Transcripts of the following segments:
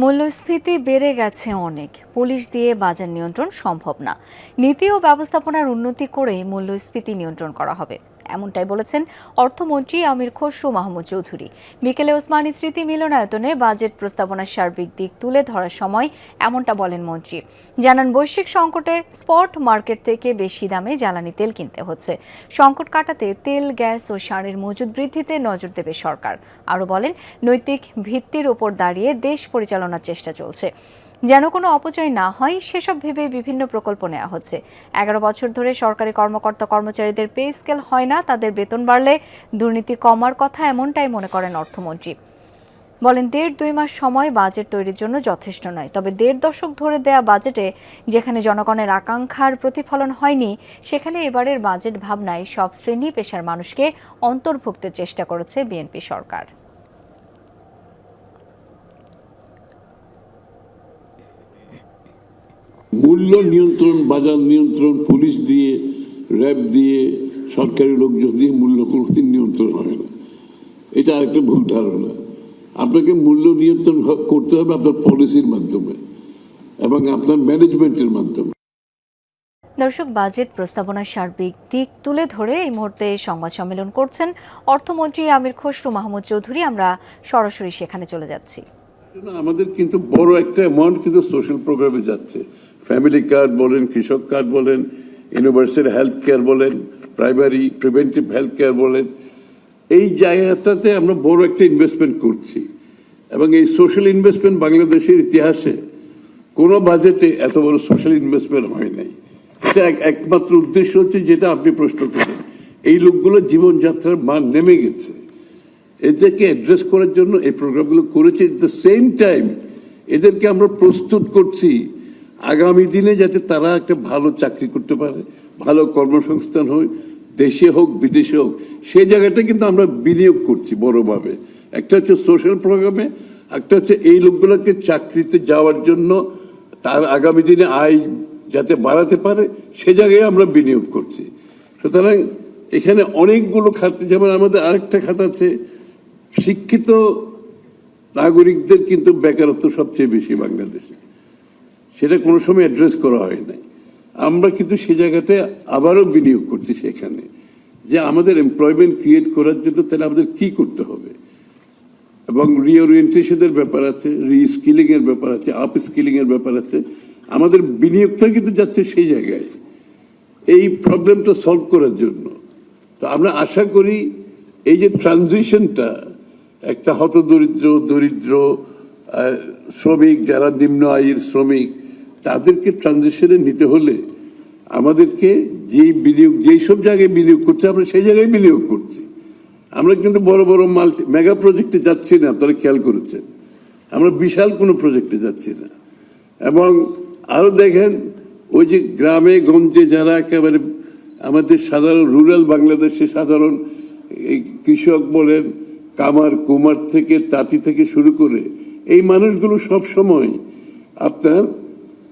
মূল্যস্ফীতি বেড়ে গেছে অনেক, পুলিশ দিয়ে বাজার নিয়ন্ত্রণ সম্ভব না। নীতি ও ব্যবস্থাপনার উন্নতি করে মূল্যস্ফীতি নিয়ন্ত্রণ করা হবে, এমনটাই বলেছেন অর্থমন্ত্রী আমির খসরু মাহমুদ চৌধুরী। বিকেলে ওসমানী স্মৃতি মিলনায়তনে বাজেট প্রস্তাবনার সার্বিক দিক তুলে ধরার সময় এমনটা বলেন মন্ত্রী। জানান, বৈশ্বিক সংকটে স্পট মার্কেট থেকে বেশি দামে জ্বালানি তেল কিনতে হচ্ছে। সংকট কাটাতে তেল, গ্যাস ও সারের মজুত বৃদ্ধিতে নজর দেবে সরকার। আরও বলেন, নৈতিক ভিত্তির ওপর দাঁড়িয়ে দেশ পরিচালনার চেষ্টা চলছে, যেন কোনো অপচয় না হয় সেসব ভেবে বিভিন্ন প্রকল্প নেওয়া হচ্ছে। 11 বছর ধরে সরকারি কর্মকর্তা কর্মচারীদের পে স্কেল হয় না, তাদের বেতন বাড়লে দুর্নীতি কমার কথা, এমনটাই মনে করেন অর্থমন্ত্রী। বলেন, 1.5-2 মাস সময় বাজেট তৈরির জন্য যথেষ্ট নয়, তবে 1.5 দশক ধরে দেয়া বাজেটে যেখানে জনগণের আকাঙ্ক্ষার প্রতিফলন হয়নি, সেখানে এবারের বাজেট ভাবনায় সব শ্রেণী পেশার মানুষকে অন্তর্ভুক্তের চেষ্টা করেছে বিএনপি সরকার। মূল্য নিয়ন্ত্রণ, বাজার নিয়ন্ত্রণ পুলিশ দিয়ে, র্যাব দিয়ে, সরকারি লোকজন দিয়ে মূল্য কোনোদিন নিয়ন্ত্রণ হয় না। এটা আরেকটা ভুল ধারণা। আপনাকে মূল্য নিয়ন্ত্রণ করতে হবে আপনার পলিসির মাধ্যমে এবং আপনার ম্যানেজমেন্টের মাধ্যমে। দর্শক, বাজেট প্রস্তাবনার সার্বিক দিক তুলে ধরে এই মুহূর্তে সংবাদ সম্মেলন করছেন অর্থমন্ত্রী আমির খসরু মাহমুদ চৌধুরী। আমরা সরাসরি সেখানে চলে যাচ্ছি। আমাদের কিন্তু বড় একটা অ্যামাউন্ট কিন্তু সোশ্যাল প্রোগ্রামে যাচ্ছে। ফ্যামিলি কার্ড বলেন, কৃষক কার্ড বলেন, ইউনিভার্সাল হেলথ কেয়ার বলেন, প্রাইমারি প্রিভেন্টিভ হেলথ কেয়ার বলেন, এই জায়গাটাতে আমরা বড় একটা ইনভেস্টমেন্ট করছি। এবং এই সোশ্যাল ইনভেস্টমেন্ট বাংলাদেশের ইতিহাসে কোনো বাজেটে এত বড় সোশ্যাল ইনভেস্টমেন্ট হয় নাই। এটা একমাত্র উদ্দেশ্য হচ্ছে যেটা আপনি প্রশ্ন করেন, এই লোকগুলো জীবনযাত্রার মান নেমে গেছে, এদেরকে অ্যাড্রেস করার জন্য এই প্রোগ্রামগুলো করেছে। এট দ্য সেম টাইম এদেরকে আমরা প্রস্তুত করছি আগামী দিনে যাতে তারা একটা ভালো চাকরি করতে পারে, ভালো কর্মসংস্থান হয়, দেশে হোক বিদেশে হোক, সেই জায়গাটা কিন্তু আমরা বিনিয়োগ করছি বড়ভাবে। একটা হচ্ছে সোশ্যাল প্রোগ্রামে, একটা হচ্ছে এই লোকগুলোকে চাকরিতে যাওয়ার জন্য তার আগামী দিনে আয় যাতে বাড়াতে পারে সে জায়গায় আমরা বিনিয়োগ করছি। সুতরাং এখানে অনেকগুলো খাতে, যেমন আমাদের আরেকটা খাত আছে শিক্ষিত নাগরিকদের কিন্তু বেকারত্ব সবচেয়ে বেশি বাংলাদেশে, সেটা কোনো সময় অ্যাড্রেস করা হয় নাই। আমরা কিন্তু সে জায়গাতে আবারও বিনিয়োগ করছি সেখানে, যে আমাদের এমপ্লয়মেন্ট ক্রিয়েট করার জন্য তাহলে আমাদের কি করতে হবে, এবং রিওরিয়েন্টেশনের ব্যাপার আছে, রিস্কিলিং এর ব্যাপার আছে, আপ স্কিলিং এর ব্যাপার আছে। আমাদের বিনিয়োগটা কিন্তু যাচ্ছে সেই জায়গায় এই প্রবলেমটা সলভ করার জন্য। তো আমরা আশা করি এই যে ট্রানজিশনটা, একটা দরিদ্র শ্রমিক, যারা নিম্ন আয়ের শ্রমিক, তাদেরকে ট্রানজিশনে নিতে হলে আমাদেরকে যেই সব জায়গায় বিনিয়োগ করছে আমরা সেই জায়গায় বিনিয়োগ করছি। আমরা কিন্তু বড় বড় মেগা প্রজেক্টে যাচ্ছি না, আপনারা খেয়াল করেছেন, আমরা বিশাল কোনো প্রজেক্টে যাচ্ছি না। এবং আরো দেখেন, ওই যে গ্রামে গঞ্জে যারা একেবারে আমাদের সাধারণ রুরাল বাংলাদেশে সাধারণ কৃষক বলেন, কামার কুমার থেকে তাঁতি থেকে শুরু করে এই মানুষগুলো সব সময় আপনার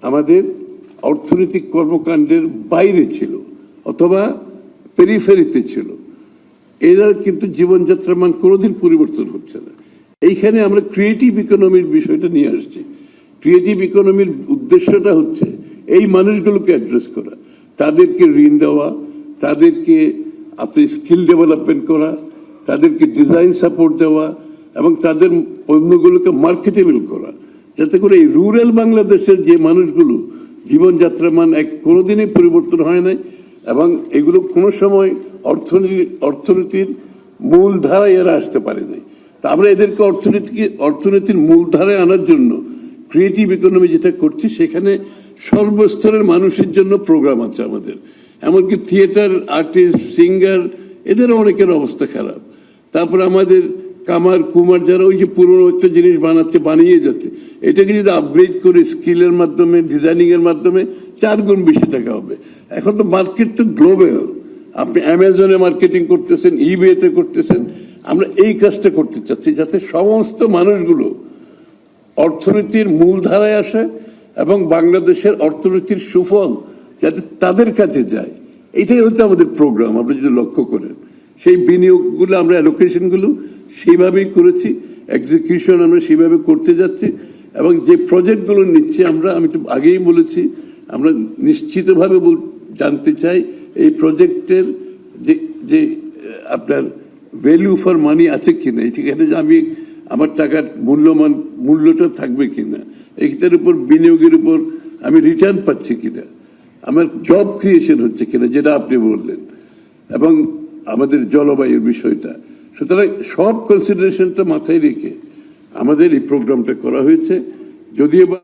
আমাদের অর্থনৈতিক কর্মকাণ্ডের বাইরে ছিল অথবা পেরিফেরিতে ছিল। এরা কিন্তু জীবনযাত্রার মান কোনোদিন পরিবর্তন হচ্ছে না। এইখানে আমরা ক্রিয়েটিভ ইকোনমির বিষয়টা নিয়ে আসছি। ক্রিয়েটিভ ইকোনমির উদ্দেশ্যটা হচ্ছে এই মানুষগুলোকে অ্যাড্রেস করা, তাদেরকে ঋণ দেওয়া, তাদেরকে আপনি স্কিল ডেভেলপমেন্ট করা, তাদেরকে ডিজাইন সাপোর্ট দেওয়া এবং তাদের পণ্যগুলোকে মার্কেটেবল করা, যাতে করে এই রুরাল বাংলাদেশের যে মানুষগুলো জীবনযাত্রার মান কোনোদিনই পরিবর্তন হয় নাই এবং এগুলো কোনো সময় অর্থনীতির মূল ধারায় এরা আসতে পারে নাই। তা আমরা এদেরকে অর্থনীতির মূল ধারায় আনার জন্য ক্রিয়েটিভ ইকোনমি যেটা করছি, সেখানে সর্বস্তরের মানুষের জন্য প্রোগ্রাম আছে আমাদের। এমনকি থিয়েটার আর্টিস্ট, সিঙ্গার, এদেরও অনেকের অবস্থা খারাপ। তারপর আমাদের কামার কুমার যারা ওই যে পুরনো একটা জিনিস বানিয়ে যাচ্ছে, এটাকে যদি আপগ্রেড করে স্কিলের মাধ্যমে, ডিজাইনিং এর মাধ্যমে 4 গুণ বেশি টাকা হবে। এখন তো মার্কেট তো গ্লোবাল, আপনি অ্যামাজনে মার্কেটিং করতেছেন, ইবেতে করতেছেন। আমরা এই কাজটা করতে চাচ্ছি যাতে সমস্ত মানুষগুলো অর্থনীতির মূলধারায় আসে এবং বাংলাদেশের অর্থনীতির সুফল যাতে তাদের কাছে যায়। এটাই হচ্ছে আমাদের প্রোগ্রাম। আপনি যদি লক্ষ্য করেন, সেই বিনিয়োগগুলো আমরা অ্যালোকেশনগুলো সেইভাবেই করেছি, এক্সিকিউশন আমরা সেইভাবে করতে যাচ্ছি এবং যে প্রজেক্টগুলো নিচ্ছি আমি তো আগেই বলেছি, আমরা নিশ্চিতভাবে জানতে চাই এই প্রজেক্টের যে যে আপনার ভ্যালু ফর মানি আছে কিনা, এখানে যে আমি আমার টাকার মূল্যটা থাকবে কিনা, এইটার উপর বিনিয়োগের উপর আমি রিটার্ন পাচ্ছি কিনা, আমার জব ক্রিয়েশন হচ্ছে কিনা, যেটা আপনি বললেন, এবং আমাদের জলবায়ুর বিষয়টা। সুতরাং সব কনসিডারেশনটা মাথায় রেখে আমাদের এই প্রোগ্রামটা করা হয়েছে। যদিও বা